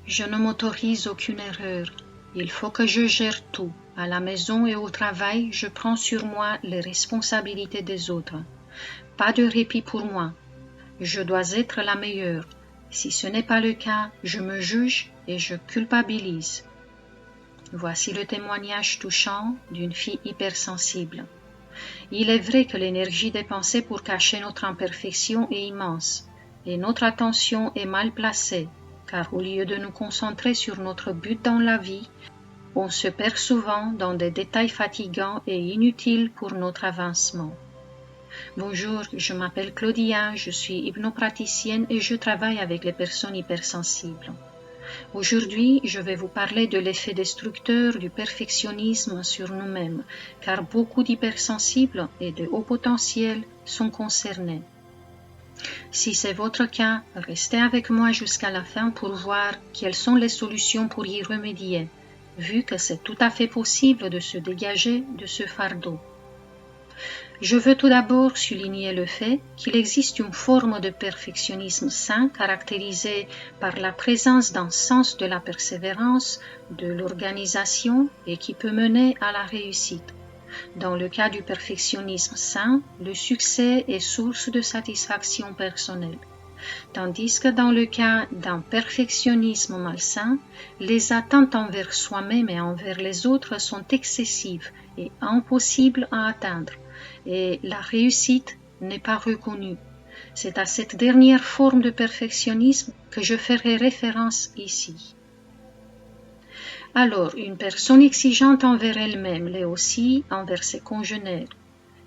Je ne m'autorise aucune erreur. Il faut que je gère tout. À la maison et au travail, je prends sur moi les responsabilités des autres. Pas de répit pour moi. Je dois être la meilleure. Si ce n'est pas le cas, je me juge et je culpabilise. Voici le témoignage touchant d'une fille hypersensible. Il est vrai que l'énergie dépensée pour cacher notre imperfection est immense, et notre attention est mal placée, car au lieu de nous concentrer sur notre but dans la vie, on se perd souvent dans des détails fatigants et inutiles pour notre avancement. Bonjour, je m'appelle Claudia, je suis hypnopraticienne et je travaille avec les personnes hypersensibles. Aujourd'hui, je vais vous parler de l'effet destructeur du perfectionnisme sur nous-mêmes, car beaucoup d'hypersensibles et de hauts potentiels sont concernés. Si c'est votre cas, restez avec moi jusqu'à la fin pour voir quelles sont les solutions pour y remédier, vu que c'est tout à fait possible de se dégager de ce fardeau. Je veux tout d'abord souligner le fait qu'il existe une forme de perfectionnisme sain caractérisée par la présence d'un sens de la persévérance, de l'organisation et qui peut mener à la réussite. Dans le cas du perfectionnisme sain, le succès est source de satisfaction personnelle. Tandis que dans le cas d'un perfectionnisme malsain, les attentes envers soi-même et envers les autres sont excessives et impossibles à atteindre, et la réussite n'est pas reconnue. C'est à cette dernière forme de perfectionnisme que je ferai référence ici. Alors, une personne exigeante envers elle-même l'est aussi envers ses congénères.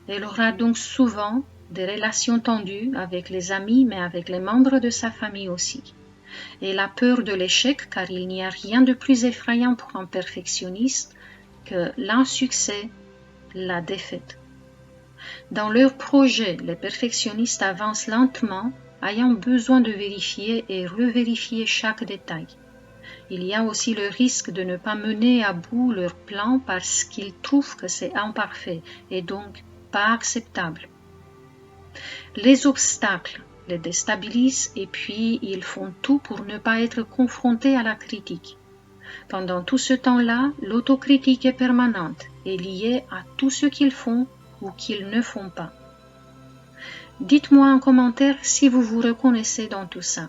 Elle aura donc souvent des relations tendues avec les amis, mais avec les membres de sa famille aussi. Elle a peur de l'échec car il n'y a rien de plus effrayant pour un perfectionniste que l'insuccès, la défaite. Dans leurs projets, les perfectionnistes avancent lentement, ayant besoin de vérifier et revérifier chaque détail. Il y a aussi le risque de ne pas mener à bout leur plan parce qu'ils trouvent que c'est imparfait et donc pas acceptable. Les obstacles les déstabilisent et puis ils font tout pour ne pas être confrontés à la critique. Pendant tout ce temps-là, l'autocritique est permanente et liée à tout ce qu'ils font ou qu'ils ne font pas. Dites-moi en commentaire si vous vous reconnaissez dans tout ça.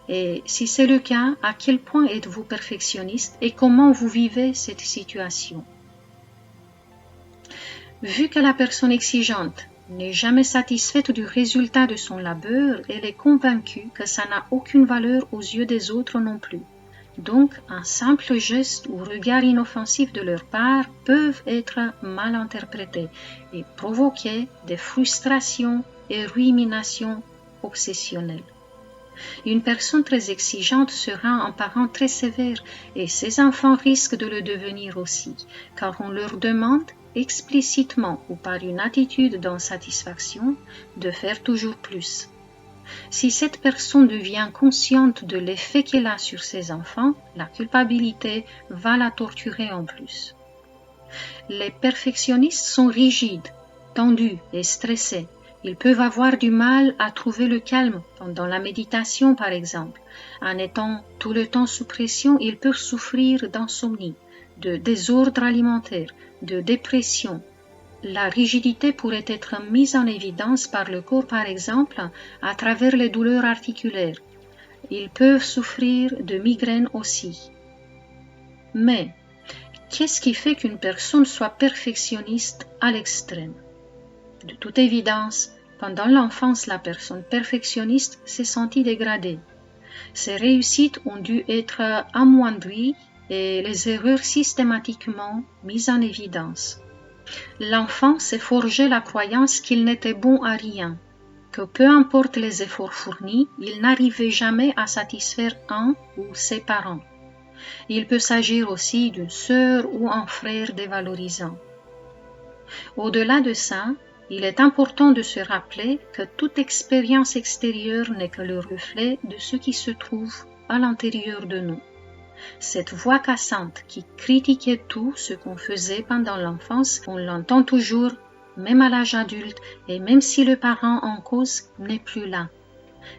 Et si c'est le cas, à quel point êtes-vous perfectionniste et comment vous vivez cette situation? Vu que la personne exigeante n'est jamais satisfaite du résultat de son labeur, elle est convaincue que ça n'a aucune valeur aux yeux des autres non plus. Donc, un simple geste ou regard inoffensif de leur part peuvent être mal interprétés et provoquer des frustrations et ruminations obsessionnelles. Une personne très exigeante sera un parent très sévère et ses enfants risquent de le devenir aussi, car on leur demande explicitement ou par une attitude d'insatisfaction de faire toujours plus. Si cette personne devient consciente de l'effet qu'elle a sur ses enfants, la culpabilité va la torturer en plus. Les perfectionnistes sont rigides, tendus et stressés. Ils peuvent avoir du mal à trouver le calme pendant la méditation par exemple. En étant tout le temps sous pression, ils peuvent souffrir d'insomnie, de désordre alimentaire, de dépression. La rigidité pourrait être mise en évidence par le corps par exemple à travers les douleurs articulaires. Ils peuvent souffrir de migraines aussi. Mais qu'est-ce qui fait qu'une personne soit perfectionniste à l'extrême? De toute évidence, pendant l'enfance, la personne perfectionniste s'est sentie dégradée. Ses réussites ont dû être amoindries et les erreurs systématiquement mises en évidence. L'enfant s'est forgé la croyance qu'il n'était bon à rien, que peu importe les efforts fournis, il n'arrivait jamais à satisfaire un ou ses parents. Il peut s'agir aussi d'une sœur ou un frère dévalorisant. Au-delà de ça, il est important de se rappeler que toute expérience extérieure n'est que le reflet de ce qui se trouve à l'intérieur de nous. Cette voix cassante qui critiquait tout ce qu'on faisait pendant l'enfance, on l'entend toujours, même à l'âge adulte, et même si le parent en cause n'est plus là.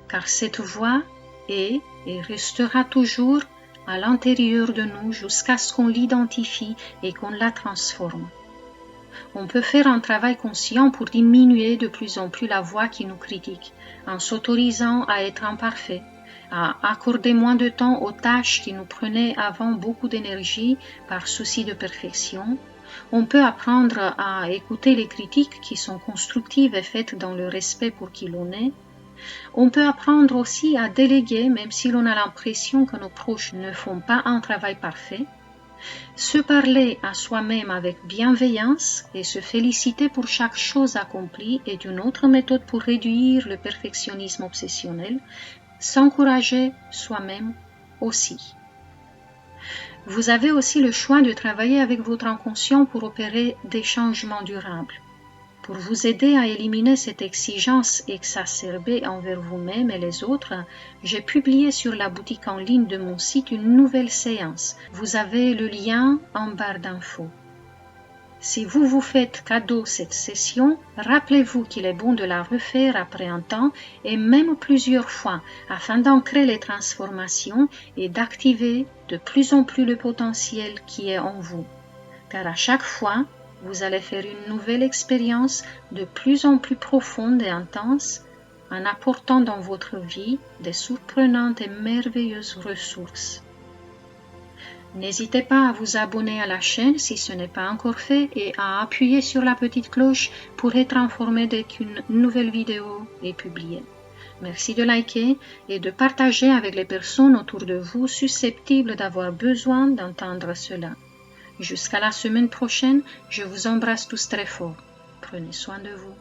Car cette voix et restera toujours à l'intérieur de nous jusqu'à ce qu'on l'identifie et qu'on la transforme. On peut faire un travail conscient pour diminuer de plus en plus la voix qui nous critique, en s'autorisant à être imparfait, à accorder moins de temps aux tâches qui nous prenaient avant beaucoup d'énergie par souci de perfection. On peut apprendre à écouter les critiques qui sont constructives et faites dans le respect pour qui l'on est. On peut apprendre aussi à déléguer même si l'on a l'impression que nos proches ne font pas un travail parfait. Se parler à soi-même avec bienveillance et se féliciter pour chaque chose accomplie est une autre méthode pour réduire le perfectionnisme obsessionnel, s'encourager soi-même aussi. Vous avez aussi le choix de travailler avec votre inconscient pour opérer des changements durables. Pour vous aider à éliminer cette exigence exacerbée envers vous-même et les autres, j'ai publié sur la boutique en ligne de mon site une nouvelle séance. Vous avez le lien en barre d'infos. Si vous vous faites cadeau cette session, rappelez-vous qu'il est bon de la refaire après un temps et même plusieurs fois afin d'ancrer les transformations et d'activer de plus en plus le potentiel qui est en vous. Car à chaque fois, vous allez faire une nouvelle expérience de plus en plus profonde et intense en apportant dans votre vie des surprenantes et merveilleuses ressources. N'hésitez pas à vous abonner à la chaîne si ce n'est pas encore fait et à appuyer sur la petite cloche pour être informé dès qu'une nouvelle vidéo est publiée. Merci de liker et de partager avec les personnes autour de vous susceptibles d'avoir besoin d'entendre cela. Jusqu'à la semaine prochaine, je vous embrasse tous très fort. Prenez soin de vous.